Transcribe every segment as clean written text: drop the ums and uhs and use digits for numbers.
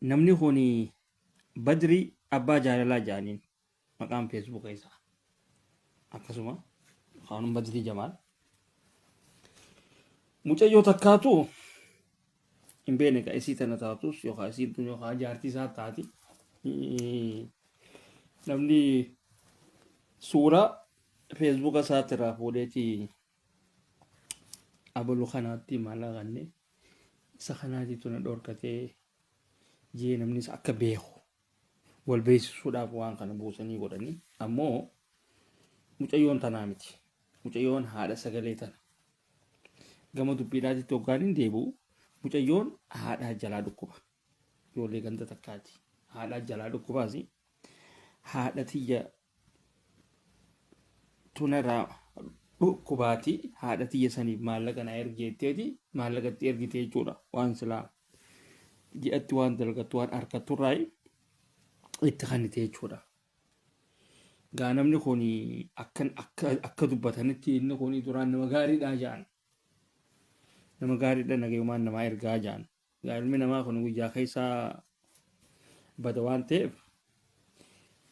namni kuni Badri abbaa jaalalaa jaaniin maqaan feesbuuka isaa akkasuma kaanun Badri Jamaal mucayyoo takkaatu hin beekne ka isii tana taatus yookaan isiin tun yookaan jaartii isaa taati namni suuraa feesbuuka isaatti irraa fuudheeti abaluu kanaatti maallaqanne isa kanaatiitu na dhorkatee jee namnis akka beeku wal beeksisuudhaaf waan kana buusanii godhanii ammoo mucayyoon tanaa miti mucayyoon haadha sagalee tana gama dubbiidhaatitti hoggaan hin deebi'u mucayyoon haadhaa jalaa dhukkuba ijoollee ganda takkaati haadhaa jalaa dhukkubaas haadha tiyya tunarraa dhukkubaati haadha tiyya saniif maallaqa na ergeetteeti maallaqatti ergite jechuudha waan silaa ji'atti waan dalgattu waan harkatturraa itti kannite jechuudha. Gaa namni kun akka dubbatanitti inni kun duraan nama gaariidhaa jedhan nama gaariidha nagayumaan namaa ergaa jedhan gaa ilmi namaa kun guyyaa keessaa bada waan ta'eef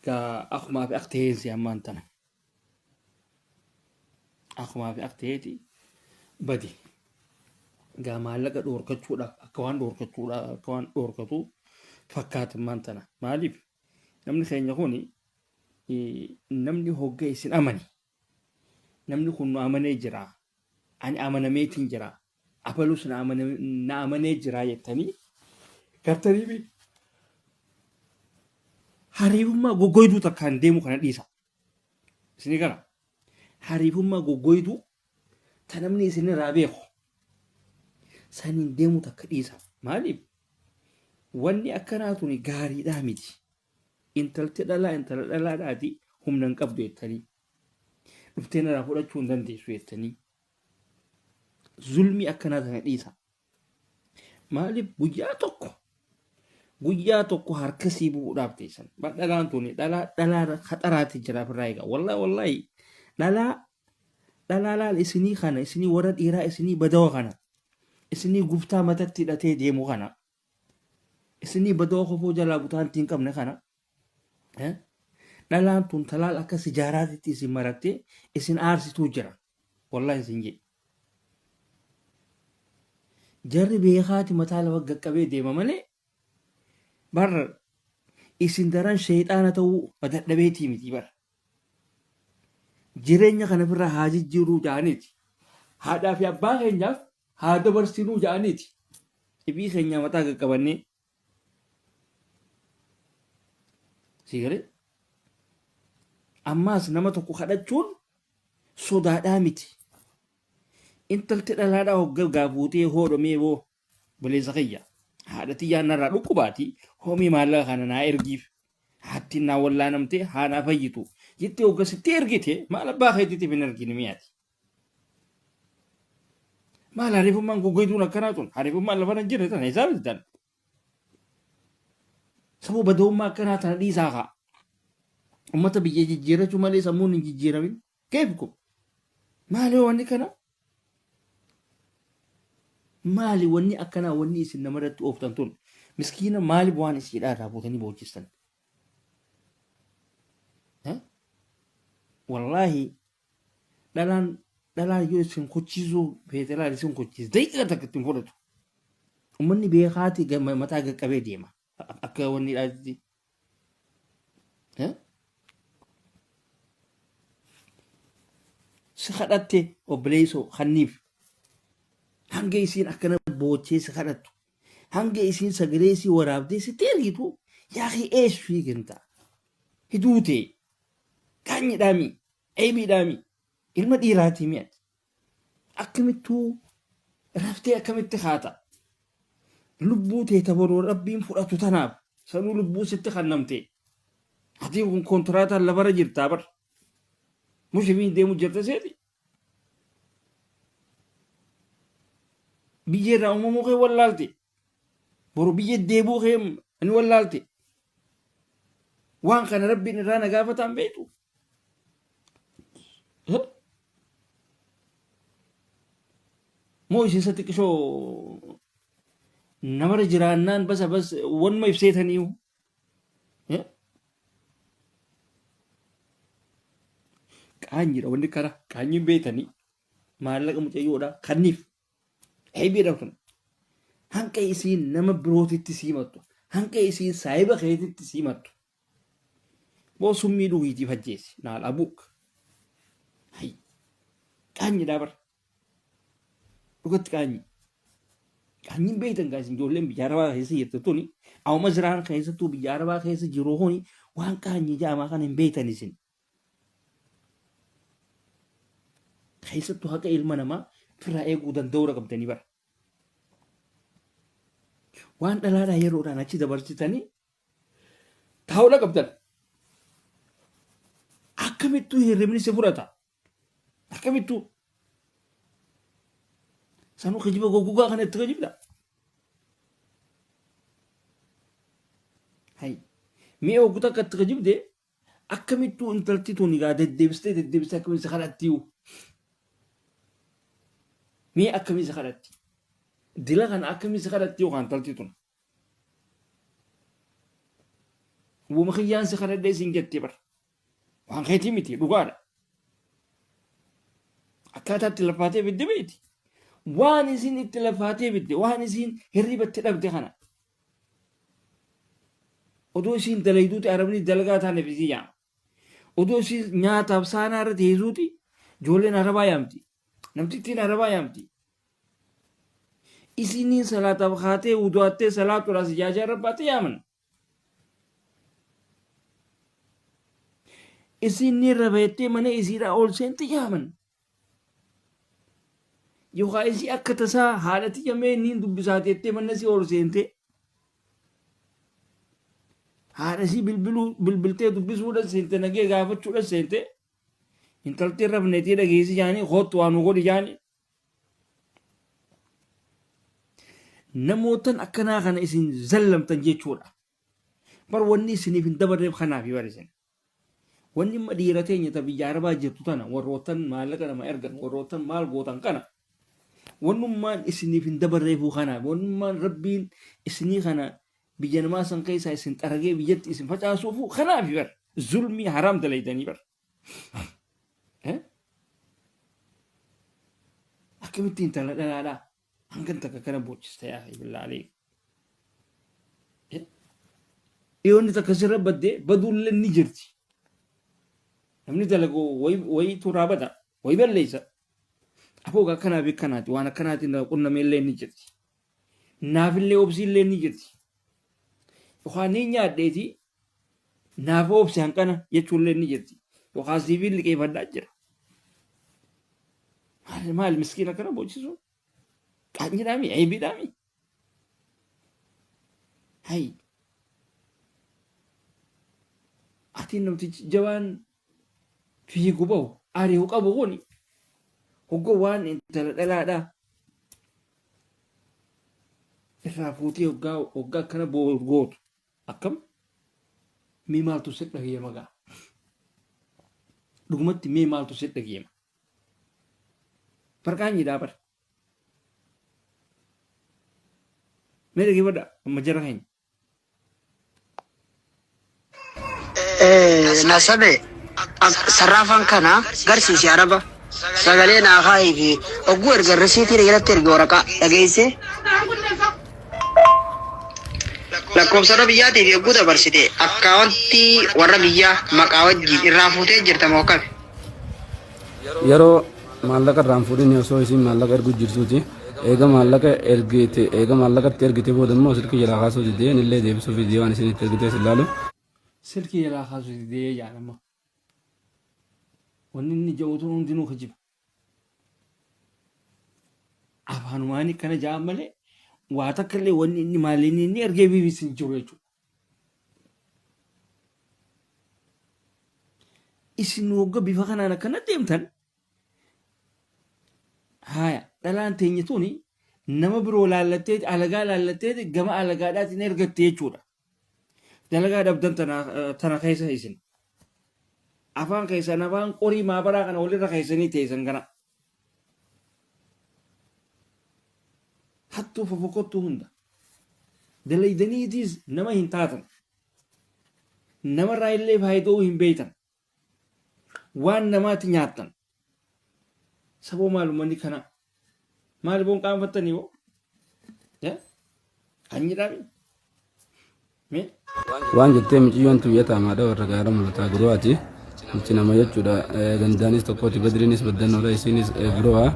gaa akkumaa fi akteensi ammaan tana akkumaa fi akteeti badi gaa maallaqa dhoorkachuudhaaf akka waan dhoorkatu fakkaata ammaan tana maaliif namni keenya kun namni hogga isin amani namni kun nu amanee jira ani amanameetiin jira abalus na amanee jira jettanii gartanii hariifummaa goggoyduu takkaan deemu kana dhiisa isinii kana hariifummaa goggoyduu ta namni isinirraa beeku saniin deemu takka dhiisa maaliif wanni akkanaa tuni gaariidhaa miti intalti intala dhalaadhaati humna hin qabdu jettanii dhuftee narraa fudhachuu hin dandeessu jettanii zulmii akkanaa tana dhiisa maaliif guyyaa tokko harkasii bu'uudhaaf teessan dhalaan tuni dhalaa haxaraati jira firraa egaa wallaahi dhalaa laal isinii kana isinii warra dhiiraa isinii badawa kana isinii guftaa matatti hidhatee deemu kana isinii badawa kofoo jalaa butaantii hin qabne kana dhalaan tun talaal akka sijaaraatitti isin marattee isin aarsituu jira wallaahi isin jedhe jarri beekaati mataa lafa gaqqabee deema malee barra isin daran sheexaana ta'uu dadhabeetii miti bara jireenya kana birraa haa jijjiiruu ja'aniiti haadhaa fi abbaa keenyaaf haa dabarsinuu ja'aniiti ibii keenya mataa gaqqabannee sigalee ammaas nama tokko kadhachuun sodaadhaa miti intalti dhalaadhaa hoggal gaafuutee hoodhomee boo buleessa kiyya haadha tiyyaan narraa dhukkubaati hoomii maallaqa kana naa ergiif haattiin naa wallaanamtee haa naa fayyitu jettee hoggasitti ergite maal abbaa keetiitiif hin argine miyaati maal hariifummaan goggoytuun akkanaa tun hariifummaan lafa hin jirre tana isaa bitan sabuu bada'ummaa akkanaa tana dhiisaa kaa ummata biyya jijjiirachuu malee sammuun hin jijjiiramin keefku maali wanni kana maali wanni akkanaa wanni isin namarratti ooftan tun miskiina maali waan isiidhaa irraa buutanii boochistan wallaahi dhalaan yoo isin kochiisuu feetelaan isin kochiis daqiiqa takka ittiin fudhatu ummanni beekaati mataa gaqqabee deema akka wanni dhaatti si kadhatte obboleessoo kanniif hanga isiin akkana boochee si kadhattu hanga isiin sagalee isii waraabdee sitti ergitu yaaqii eessu fiiginta hiduute qaanyiidhaami eebiidhaami ilma dhiiraatii mi'ati akkamittuu raftee akkamitti haata lubbuu teeta boroo rabbiin fudhatu tanaaf sanuu lubbuu sitti kannamte ati kun kontiraataan lafarra jirtaa bar mushimiin deemu jirta seeti biyya irraa uumamuu kee wallaalte boru biyya deebuu kee ani wallaalte waan kana rabbiin irraa na gaafataan beektu moo isin xiqqishoo نمر جرانان بس ون ما يفسيتنيو كاني لو انك كره كاني بيتني ما لك متيودا خنيف هيبي رفن هنك يسين نما بروت التسيمتو هنك يسين سايبا خيت التسيمتو بو سمي دويتي فجيسي نال ابوك هي كاني دابر لقد كاني بيتن كاسين جولم بياروا خيسي يرتوني او مزران خيسي تو بياروا خيسي جروهوني وان كاني جاما كان بيتني سين خيستو هكا إلمانما في رأي قودن دورة قبتني بر وان دلارا يرو رانا چي دبرچي تاني تاولا قبتن أكمتو هرمني سفورتا أكمتو سانو خجيبا غوغوغا خانة تغجيب دا هاي مي اوغوتا كتغجيب دي أكمتو انتلتي توني غا دبسته أكمي سخالاتيو مي أكمي سخالاتي دلا كان أكمي سخالاتيو خان تلتيتون ومخيان سخالات دي سنجتي بر وان خيتي ميتي لغارة أكاتا تلفاتي بدي بيتي وان سين التلفاتي بدي وان سين هريبة تلفدي خانا ودو سين دليدوتي عربني دلغاتا نفسي جام ودو سين نياتا بسانا رد هيزوتي جولين عربا يامتي نمتي تين عربا يامتي إسيني صلاة بخاتي ودواتي صلاة راس جاجا رباتي يامن إسيني ربيتي من إسيرا أول سنتي يامن يوغا إسي أكتسا حالتي يمين نين دبساتي من نسي أول سنتي حالتي بالبلتي دبسو دا سنتي نجي غافتشو دا سنتي انتلتي ربنتي دا غيسي جاني خوت وانو غوري جاني نموتن أكنا خنا إسين زلم تنجي شورا بر وني سني في الدبر ريب خنا في ورسين وني مديرتين يتبي جاربا جتوتنا وروتن مالك ما إرجن وروتن مال غوتن كنا ونمان إسني في الدبر ريب خنا ونمان ربين إسني خنا بيجنما سن كيسا إسن ترجع بيجت إسن فجأة سوفو خنا في ور ظلمي حرام تلاقيني بر أكملتين تلا لا هنگن تك كنا بوچستا يا أخي بالله عليك يوني تكسر بدي بدول لني جرتي نمني تلاقو وي ترابدا وي بليسا أبوغا كنا بكناتي وانا كناتي نقولنا من لني جرتي نافل لي أوبسي لني جرتي وخاني نياد ديتي نافو أوبسي هنكنا يتشول لني جرتي وخاسي في اللي كيف هداجر ما المسكينة كنا بوچسو كاني دامي عيبي دامي هاي أتين نمتي جوان في قبو أري وقبو غوني وقوان انت لا دا الرافوتي وقا كان بورغوت أكم مي مالتو ست لغيه مغا لغمتي مي مالتو ست لغيه فرقاني دابر मेरे की बड़ा मजर है nasabe sarrafan kana garsiisi araba sagalee naafaayi fi ogguu erga risiitii irratti erga waraqaa dhageesse lakkoofsa biyyaatii fi ogguu dabarsite akkaawuntii warra biyyaa maqaa wajjin irraa fuutee jirta moo qabe yeroo maallaqa irraan fuudhin osoo isin maallaqa ergu jirtuuti eega maallaqa ergite boodammoo silkii jalaa kaasuu didee illee deebisuu fi waan isinitti ergitee silaalu silkii jalaa kaasuu didee jaalama wanni inni ja'uutuun hundinuu kajiba afaanumaanii kana ja'an malee waa takka illee wanni inni maaliin inni ergee biibisin jiru jechuudha isin wagga bifa kanaan akkana deemtan haya dhalaan teenya tuni nama biroo laallattee alagaa laallattee gama alagaadhaatiin ergatte jechuudha. Dalagaa dhabdan tana keessa isin. Afaan keessan afaan qorii maabaraa kana walirra keessanii teessan kana. Hattuu fofokottuu hunda. dalaydaniitis nama hin taatan namarraa illee faayidoo hin beeytan waan namaati nyaattan saboo maalumanni kana maal boon qaanfattanii boo kan jedhami waan jettee miciyyoon tuyyataa maadha warra gaara mulataa guruwaati nuti nama jechuudha gandaanis tokkooti badriinis baddannoodha isiinis guruwaa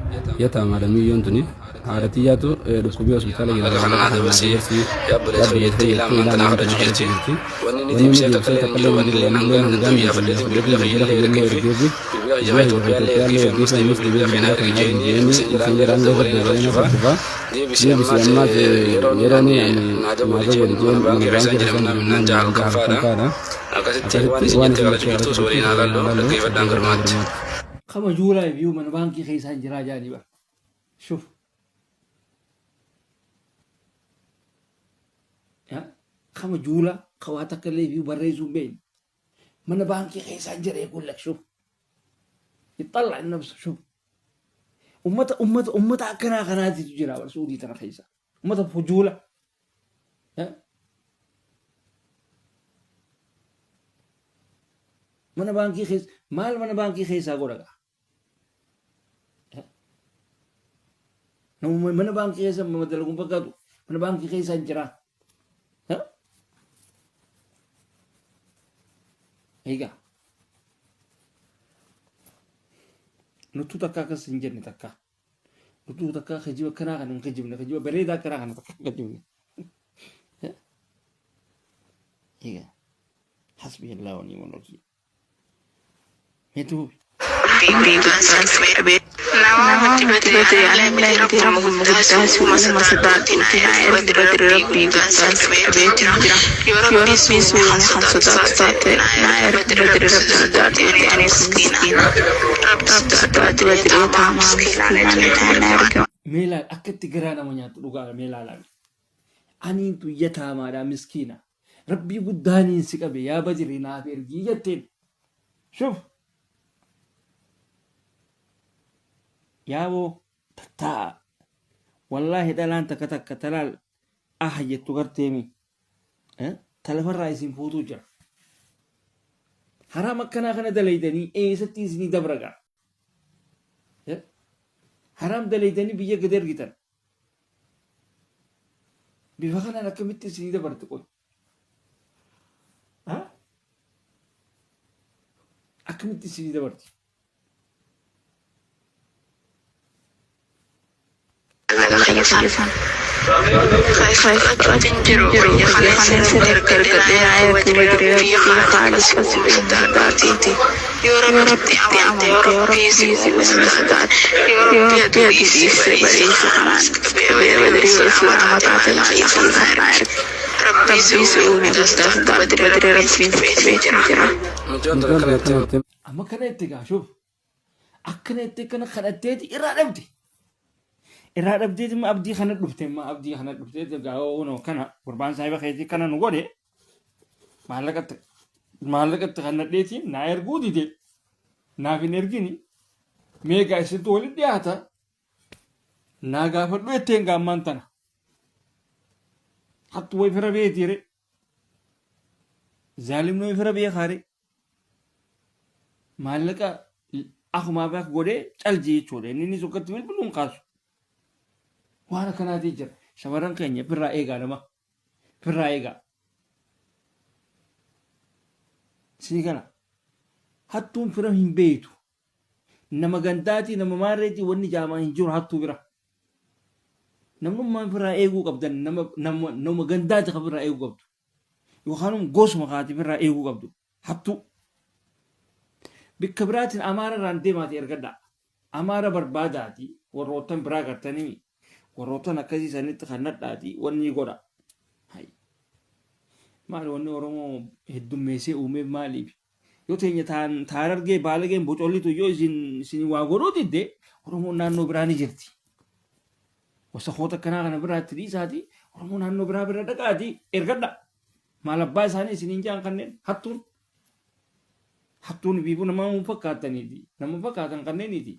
yataa maadha miyyoon tuni haadhatiyyaatu dhukkubii hospitaala kama juulaa biyu mana baankii keessaan jiraa jaanii bara shuf kama juulaa kawaa takka illee biyu barreessuu hin beekne mana baankii keessaan jiree gullak shuf ixxallaa inni nabsa shuf ummata akkanaa kanaatitu jira bara suudii tana keessa ummata fujuula mana baankii keessa maal mana baankii keessaa godhaga namuma mana baankii keessa dalaguun fakkaatu mana baankii keessaa hin jiraa egaa nutu takka akkas hin jenne takka nutu takka kajiba kanaa kan hin kajibne kajiba bareedaa kanaa kan takka hin kajibne egaa hasbi allah wa ni'mal wakil itu nama betul ala mulai tiram guddas masa datin air betul rabbi guddas betul yorobbi su hamsadat air betul rabbi datin anis kina rabbi betul tamam kina mela akatti gara namanya tuduga mela la ani tu yatama da miskina rabbi guddani sikabe ya bajrina bergi yatin shuf yaabo tataa wallahi dalaan takka takka talaal jettu garteemi talafarraa isin fuutuu jira haram akkanaa kana dalaydanii eessatti isinii dabragaa haram dalaydanii biyya gad ergitan bifa kanaan akkamitti isinii dabarte qoy akkamitti isinii dabarte amma kana itti gaashuuf akkana itti kana kadhatteeti irraa dhabde irraa dhabdeeti ma abdii kana dhufte ma abdii kana dhufte gaa'oo kana gurbaan saahiba keetii kana nu godhe maallaqatti kana dheetiin naa erguu dide naaf hin ergini meegaa isitti walitti dhiyaata naa gaafadhu etteen gaammaan tana hattu way fira beetiire zaalimni way fira beekaare maallaqa akumaa baak godhee calji jechuudha inni sukkatti bilbiluun kaasu waan akkanaatii jira shamarran keenya firraa eegaa nama firraa eegaa sii kana hattuun fira hin beeytu nama gandaatii nama maarreetii wanni jaamaa hin jiru hattuu bira namnummaan firraa eeguu qabdan nama gandaati ka firraa eeguu qabdu yookaan gosuma kaati firraa eeguu qabdu hattuu bikka biraatiin amaara irraan deemaati ergadhaa amaara barbaadaati warroottan biraa gartanii warroottan akkasii sanitti kannadhaati wanni godha maal wanni oromoo heddummeessee uumeef maaliif yoo teenya taarargee baalageen bocollitu yoo isin waa godhuu didde oromoon naannoo biraa ni jirti wasakoota akkanaa kana biraatti dhiisaati oromoo naannoo biraa bira dhaqaati ergadha maal abbaa isaanii isiniin jaan kanneen hattuun biifuu nama fakkaataniiti nama fakkaatan kanneeniiti